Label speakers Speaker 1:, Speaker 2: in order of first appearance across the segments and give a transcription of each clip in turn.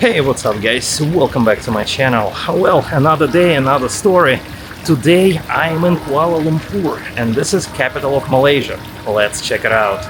Speaker 1: Hey, what's up guys? Welcome back to my channel. Well, another day, another story. Today I'm in Kuala Lumpur and this is capital of Malaysia. Let's check it out.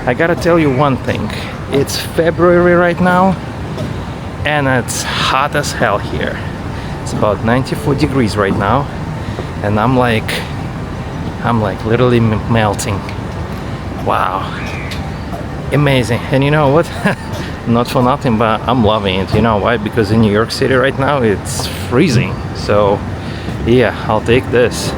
Speaker 1: I gotta tell you one thing, it's February right now and it's hot as hell here. It's about 94 degrees right now and I'm like literally melting. Wow, amazing. And you know what? Not for nothing, but I'm loving it. You know why? Because in New York City right now it's freezing. So yeah, I'll take this.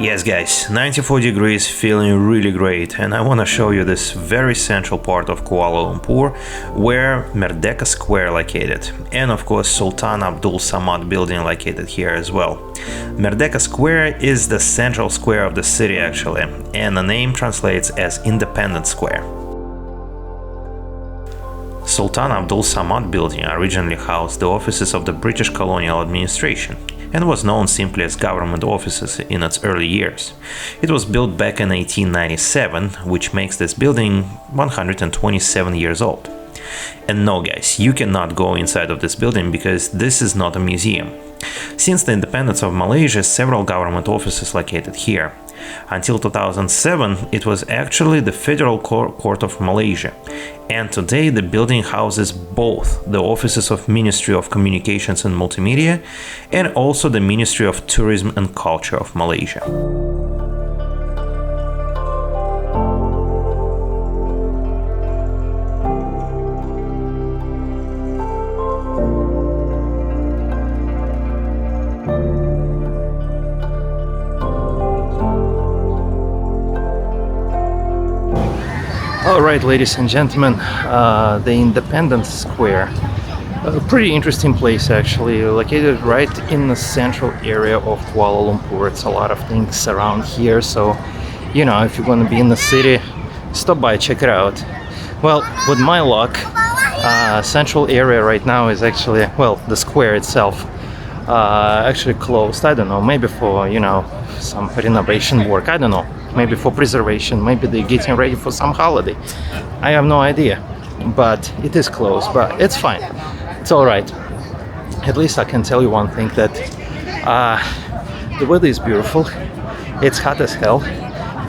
Speaker 2: Yes guys, 94 degrees, feeling really great, and I want to show you this very central part of Kuala Lumpur where Merdeka Sq located, and of course Sultan Abdul building located here as well. Merdeka Sq is the central square of the city actually, and the name translates as Independence Square. Sultan Abdul building originally housed the offices of the British colonial administration and was known simply as government offices in its early years. It was built back in 1897, which makes this building 127 years old. And no guys, you cannot go inside of this building because this is not a museum. Since the independence of Malaysia, several government offices located here. Until 2007, it was actually the Federal Court of Malaysia, and today the building houses both the offices of Ministry of Communications and Multimedia and also the Ministry of Tourism and Culture of Malaysia.
Speaker 1: Alright, ladies and gentlemen, the Independence Square. A pretty interesting place actually, located right in the central area of Kuala Lumpur. It's a lot of things around here, so you know, if you're going to be in the city, stop by, check it out. Well, with my luck, central area right now is actually, well, the square itself actually closed. I don't know, maybe for, you know, some renovation work, I don't know. Maybe for preservation, maybe they're getting ready for some holiday. I have no idea, but it is closed, but it's fine. It's all right. At least I can tell you one thing, that the weather is beautiful. It's hot as hell,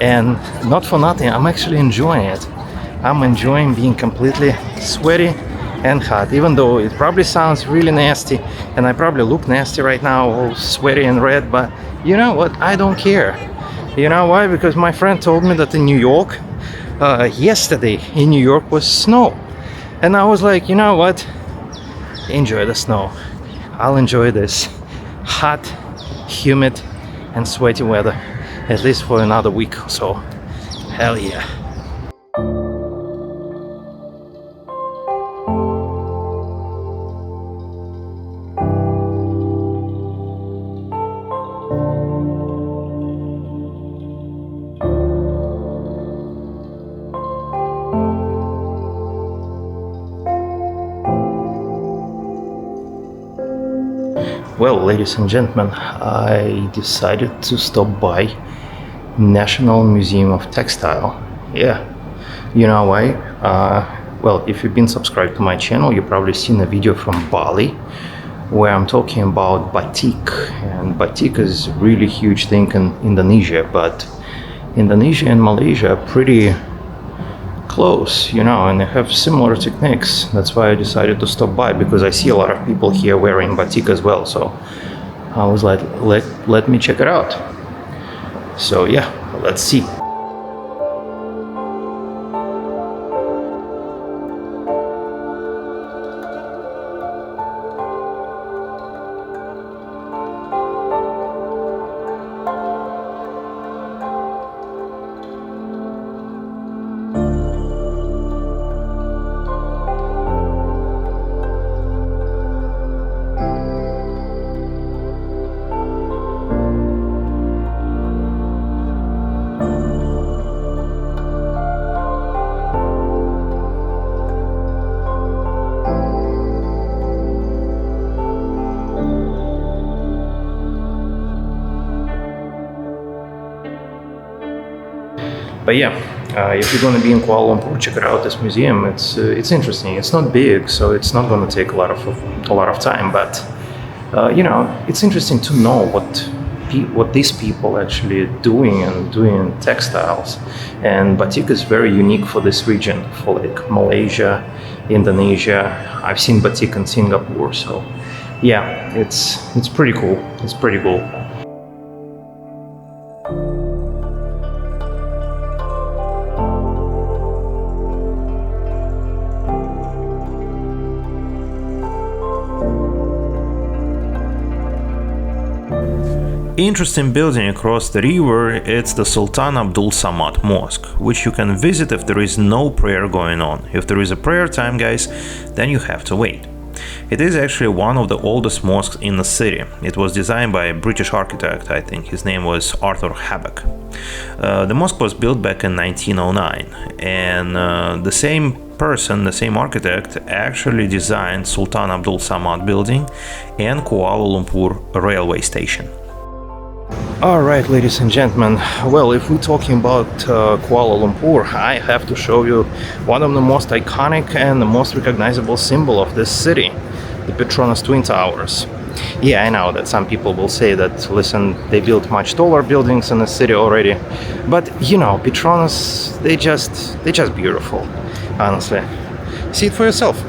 Speaker 1: and not for nothing, I'm actually enjoying it. I'm enjoying being completely sweaty and hot, even though it probably sounds really nasty, and I probably look nasty right now, all sweaty and red, but you know what? I don't care. You know why? Because my friend told me that in New York, yesterday in New York was snow. And I was like, you know what? Enjoy the snow. I'll enjoy this hot, humid, and sweaty weather, at least for another week or so. Hell yeah. Well, ladies and gentlemen, I decided to stop by National Museum of Textile. Yeah, you know why? Well, if you've been subscribed to my channel, you've probably seen a video from Bali where I'm talking about batik. And batik is a really huge thing in Indonesia, but Indonesia and Malaysia are pretty close, you know, and they have similar techniques. That's why I decided to stop by, because I see a lot of people here wearing batik as well, so I was like, let me check it out. So yeah, let's see. But yeah, if you're going to be in Kuala Lumpur, check it out. This museum, it's interesting. It's not big, so it's not going to take a lot of time. But you know, it's interesting to know what these people actually doing and doing textiles. And batik is very unique for this region, for like Malaysia, Indonesia. I've seen batik in Singapore, so yeah, it's pretty cool. It's pretty cool.
Speaker 2: Interesting building across the river, it's the Sultan Abdul Samad Mosque, which you can visit if there is no prayer going on. If there is a prayer time, guys, then you have to wait. It is actually one of the oldest mosques in the city. It was designed by a British architect, I think. His name was Arthur Habak. The mosque was built back in 1909, and the same person, the same architect, actually designed Sultan Abdul Samad building and Kuala Lumpur railway station.
Speaker 1: Alright, ladies and gentlemen, well, if we're talking about Kuala Lumpur, I have to show you one of the most iconic and the most recognizable symbol of this city, the Petronas Twin Towers. Yeah, I know that some people will say that, listen, they built much taller buildings in the city already, but you know, Petronas, they just beautiful, honestly. See it for yourself.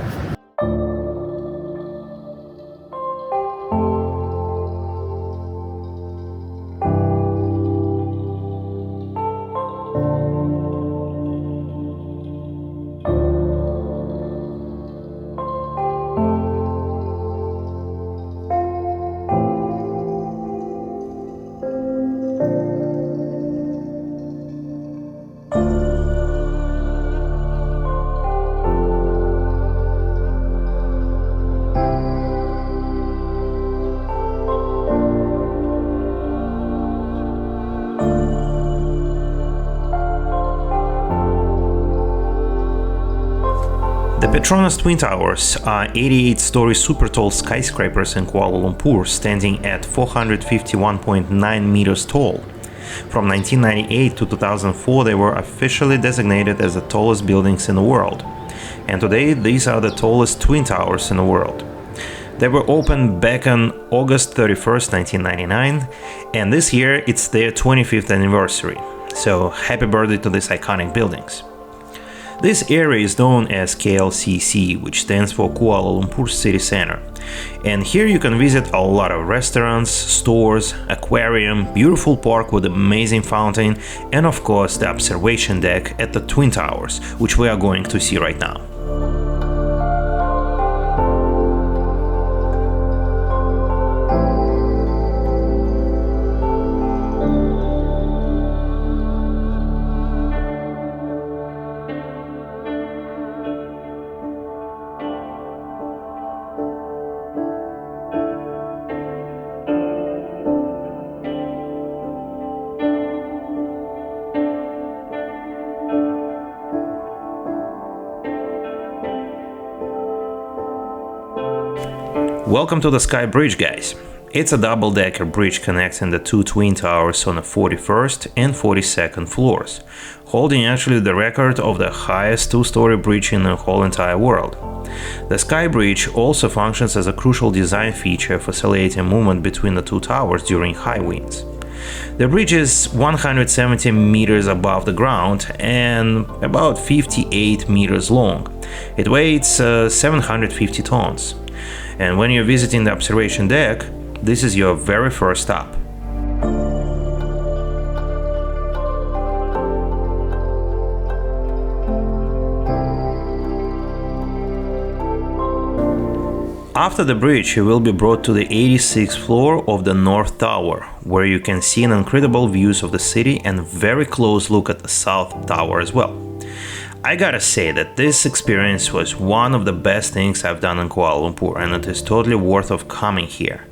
Speaker 2: The Petronas Twin Towers are 88-story super tall skyscrapers in Kuala Lumpur, standing at 451.9 meters tall. From 1998 to 2004, they were officially designated as the tallest buildings in the world. And today, these are the tallest twin towers in the world. They were opened back on August 31st, 1999, and this year it's their 25th anniversary. So happy birthday to these iconic buildings. This area is known as KLCC, which stands for Kuala Lumpur City Center. And here you can visit a lot of restaurants, stores, aquarium, beautiful park with amazing fountain, and of course the observation deck at the Twin Towers, which we are going to see right now. Welcome to the Sky Bridge, guys. It's a double-decker bridge connecting the two twin towers on the 41st and 42nd floors, holding actually the record of the highest two-story bridge in the whole entire world. The Sky Bridge also functions as a crucial design feature facilitating movement between the two towers during high winds. The bridge is 170 meters above the ground and about 58 meters long. It weighs 750 tons. And when you're visiting the observation deck, this is your very first stop. After the bridge, you will be brought to the 86th floor of the North Tower, where you can see an incredible views of the city and very close look at the South Tower as well. I gotta say that this experience was one of the best things I've done in Kuala Lumpur, and it is totally worth of coming here.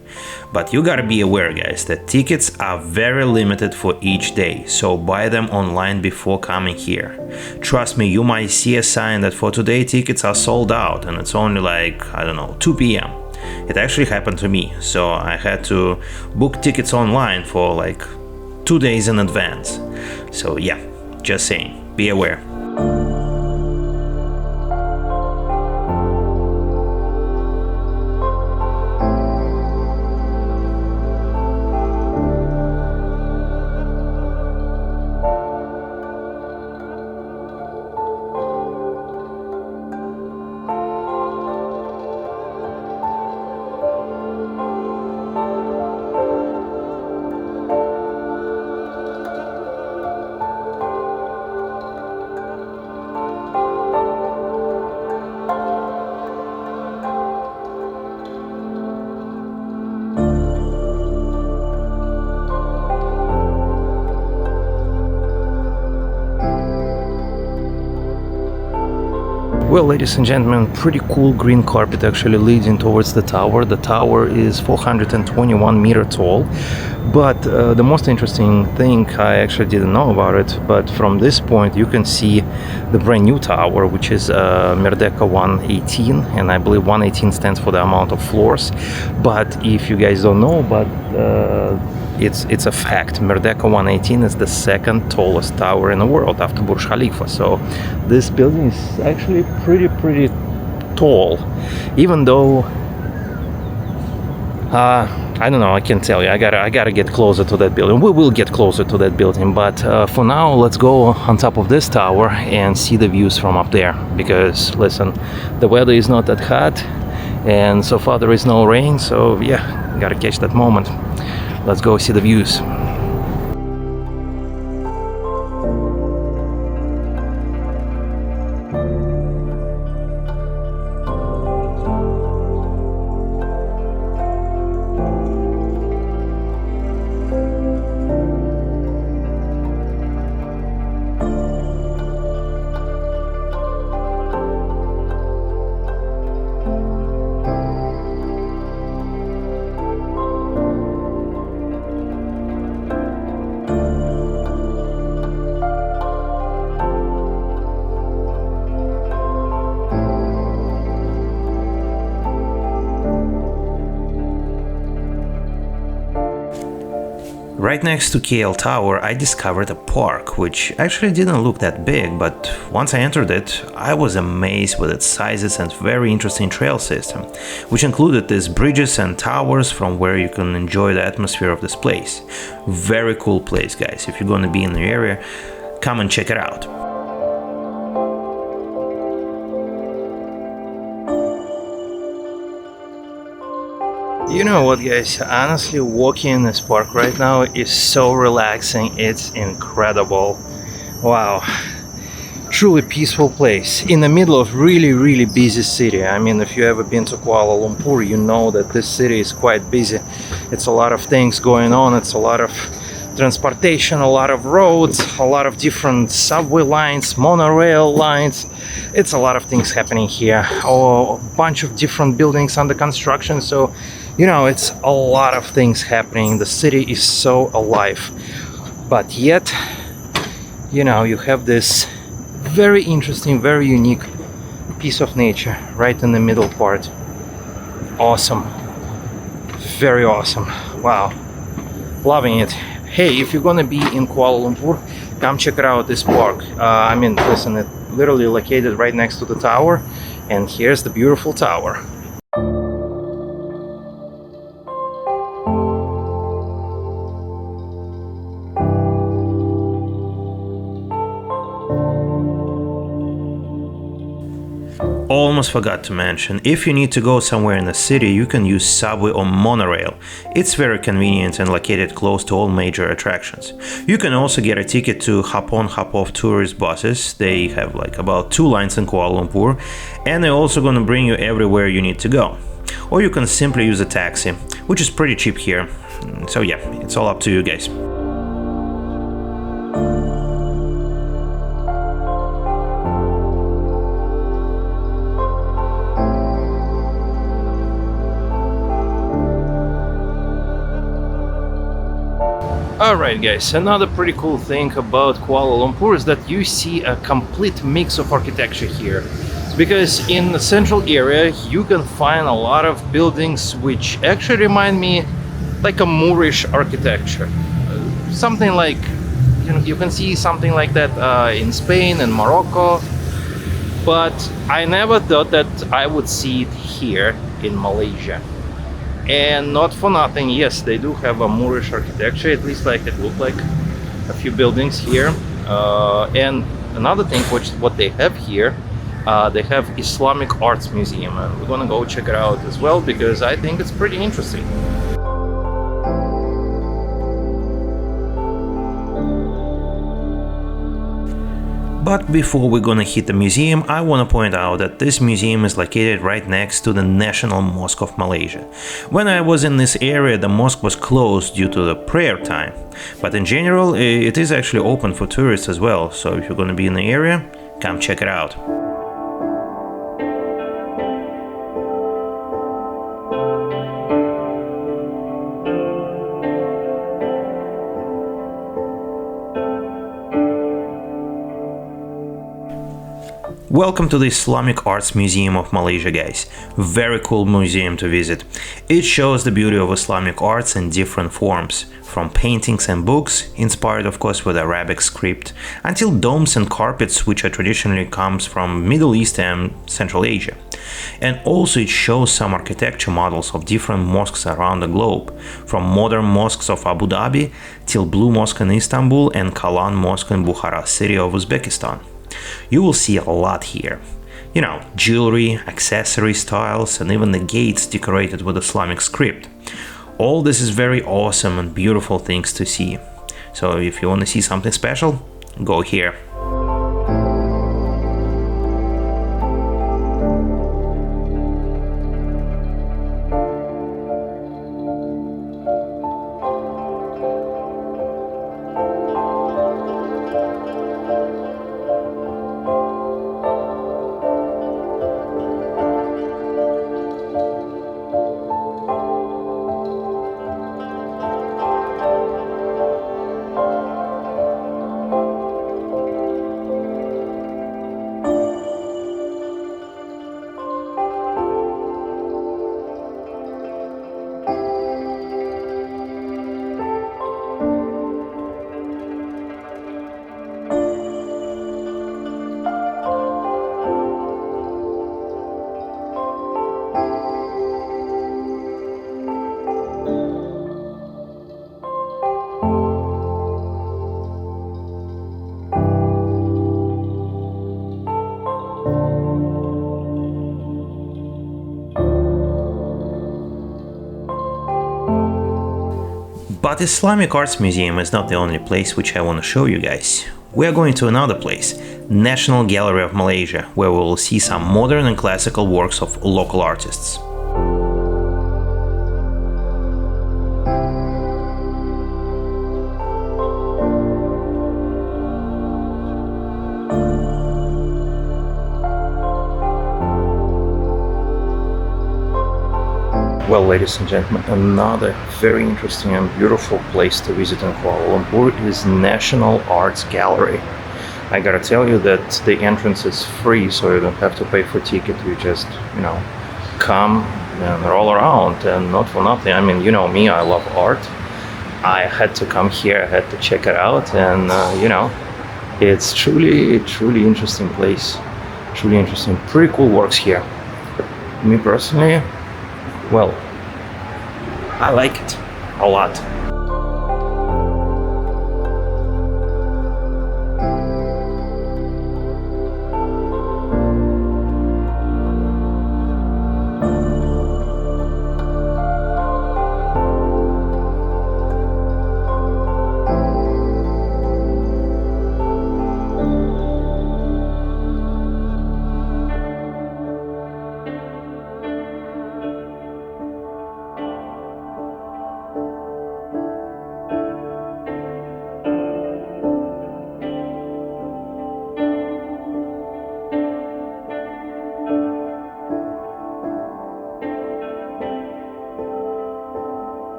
Speaker 2: But you gotta be aware, guys, that tickets are very limited for each day, so buy them online before coming here. Trust me, you might see a sign that for today tickets are sold out and it's only like, I don't know, 2 p.m. It actually happened to me, so I had to book tickets online for like 2 days in advance. So yeah, just saying, be aware.
Speaker 1: Well, ladies and gentlemen, pretty cool green carpet actually leading towards the tower. The tower is 421 meter tall, but the most interesting thing, I actually didn't know about it, but from this point you can see the brand new tower, which is Merdeka 118, and I believe 118 stands for the amount of floors. But if you guys don't know, but it's a fact, Merdeka 118 is the second tallest tower in the world after Burj Khalifa. So this building is actually pretty tall, even though I don't know, I can't tell you. I gotta get closer to that building. We will get closer to that building, but for now let's go on top of this tower and see the views from up there, because listen, the weather is not that hot and so far there is no rain, so yeah, gotta catch that moment. Let's go see the views.
Speaker 2: Right next to KL Tower, I discovered a park, which actually didn't look that big, but once I entered it, I was amazed with its sizes and very interesting trail system, which included these bridges and towers from where you can enjoy the atmosphere of this place. Very cool place, guys. If you're gonna be in the area, come and check it out.
Speaker 1: You know what, guys, honestly walking in this park right now is so relaxing, it's incredible. Wow, truly peaceful place in the middle of really busy city. I mean, if you ever been to Kuala Lumpur, you know that this city is quite busy. It's a lot of things going on, it's a lot of transportation, a lot of roads, a lot of different subway lines, monorail lines. It's a lot of things happening here. Oh, a bunch of different buildings under construction, so you know, it's a lot of things happening. The city is so alive, but yet, you know, you have this very interesting, very unique piece of nature right in the middle part. Awesome, very awesome. Wow, loving it. Hey, if you're gonna be in Kuala Lumpur, come check it out, this park. I mean, listen, it's literally located right next to the tower, and here's the beautiful tower.
Speaker 2: Almost forgot to mention, if you need to go somewhere in the city, you can use subway or monorail. It's very convenient and located close to all major attractions. You can also get a ticket to hop-on, hop-off tourist buses. They have like about 2 lines in Kuala Lumpur, and they're also gonna bring you everywhere you need to go. Or you can simply use a taxi, which is pretty cheap here. So yeah, it's all up to you guys.
Speaker 1: Alright guys, another pretty cool thing about Kuala Lumpur is that you see a complete mix of architecture here. Because in the central area you can find a lot of buildings which actually remind me like a Moorish architecture. Something like, You can see something like that in Spain and Morocco, but I never thought that I would see it here in Malaysia. And not for nothing, yes, they do have a Moorish architecture, at least like it looked like a few buildings here. And another thing, what they have here, they have Islamic Arts Museum, and we're gonna go check it out as well because I think it's pretty interesting.
Speaker 2: But before we're gonna hit the museum, I wanna point out that this museum is located right next to the National Mosque of Malaysia. When I was in this area, the mosque was closed due to the prayer time. But in general, it is actually open for tourists as well, so if you're gonna be in the area, come check it out. Welcome to the Islamic Arts Museum of Malaysia, guys. Very cool museum to visit. It shows the beauty of Islamic arts in different forms, from paintings and books, inspired of course with Arabic script, until domes and carpets, which are traditionally comes from Middle East and Central Asia. And also it shows some architecture models of different mosques around the globe, from modern mosques of Abu Dhabi till Blue Mosque in Istanbul and Kalan Mosque in Bukhara city of Uzbekistan. You will see a lot here. You know, jewelry, accessory styles, and even the gates decorated with Islamic script. All this is very awesome and beautiful things to see. So if you want to see something special, go here. But Islamic Arts Museum is not the only place which I want to show you guys. We are going to another place, National Gallery of Malaysia, where we will see some modern and classical works of local artists.
Speaker 1: Well, ladies and gentlemen, another very interesting and beautiful place to visit in Kuala Lumpur is National Arts Gallery. I gotta tell you that the entrance is free, so you don't have to pay for ticket. You just, come and roll around, and not for nothing. I mean, you know me, I love art. I had to come here, I had to check it out, and it's truly interesting place. Truly interesting, pretty cool works here. Me personally, well, I like it a lot.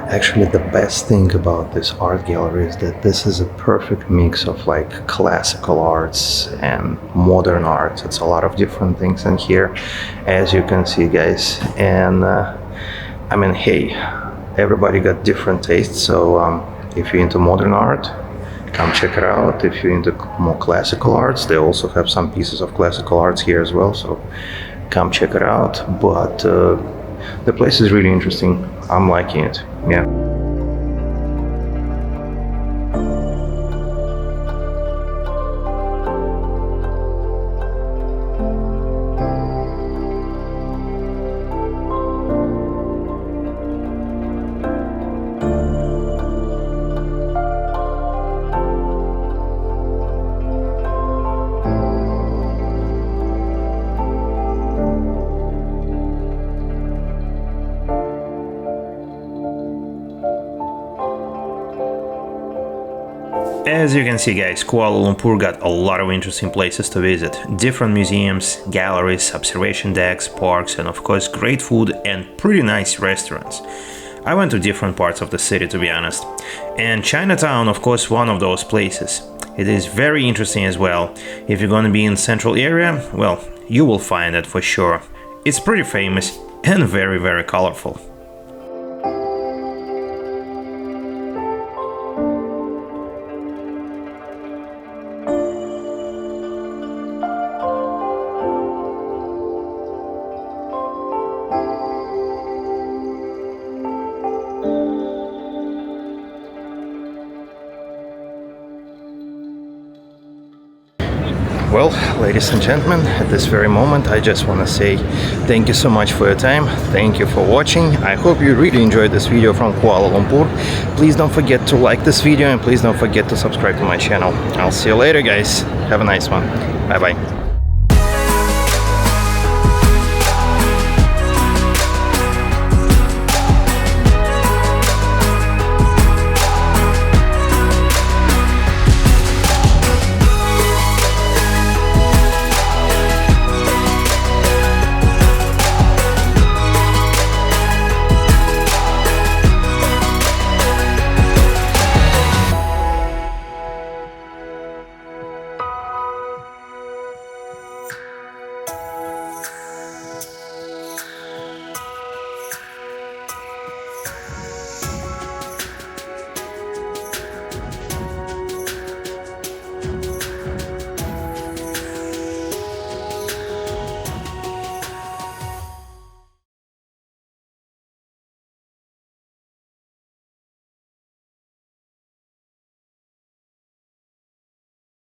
Speaker 1: Actually, the best thing about this art gallery is that this is a perfect mix of like classical arts and modern arts. It's a lot of different things in here, as you can see, guys. And I mean, hey, everybody got different tastes, so If you're into modern art, come check it out. If you're into more classical arts, they also have some pieces of classical arts here as well, so come check it out. But the place is really interesting. I'm liking it. Yeah.
Speaker 2: As you can see, guys, Kuala Lumpur got a lot of interesting places to visit. Different museums, galleries, observation decks, parks, and of course great food and pretty nice restaurants. I went to different parts of the city, to be honest. And Chinatown, of course, one of those places. It is very interesting as well. If you're gonna be in central area, well, you will find it for sure. It's pretty famous and very, very colorful.
Speaker 1: Well, ladies and gentlemen, at this very moment, I just want to say thank you so much for your time. Thank you for watching. I hope you really enjoyed this video from Kuala Lumpur. Please don't forget to like this video and please don't forget to subscribe to my channel. I'll see you later, guys. Have a nice one. Bye-bye.